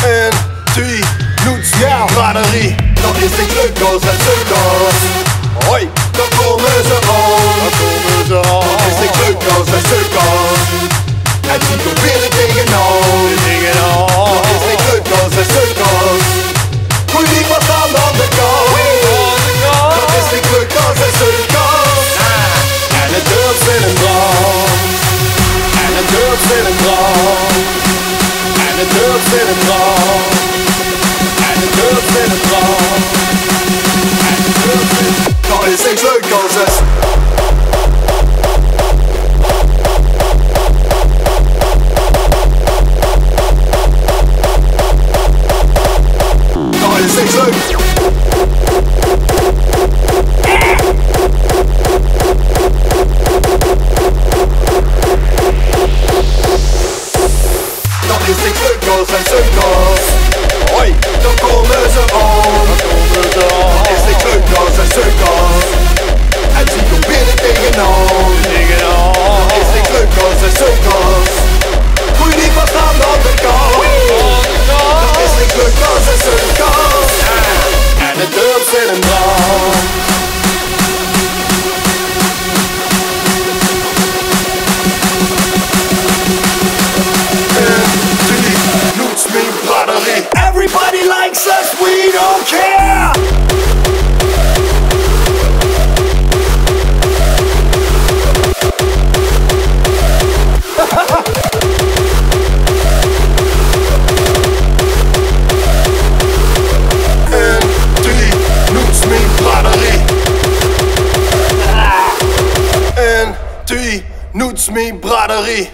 En twee noets, ja, braderie. Dan is de kleukels en sukkels. Hoi, Dan komen ze aan. daar komen ze al. Dan is de kleukels en sukkels. En die komt weer tegenaan. Dingen al. Dan is de kleukels en sukkels. Goeie niet wat aan de andere kant. Dan is de kleukels en sukkels. En het durft in een brand. En het durft in een brand. En het durft in een brand. En het durft in een brand. En het durft in een brand. Dan is niks leuk als het. Dan is niks leuk. Dan is niks leuk als een sukkels. Hoi, Dan komen ze aan. daar komen ze al. Dan is niks leuk als een sukkels. En die komt weer tegenaan. Dingen al. Dan is niks leuk als een sukkels. Goeie niet wat aan de andere kant. Dan is niks leuk als een sukkels. En het durft in een brand. Noets me braderie. Everybody likes us, we don't care. En twee noets me braderie. En twee noets me braderie.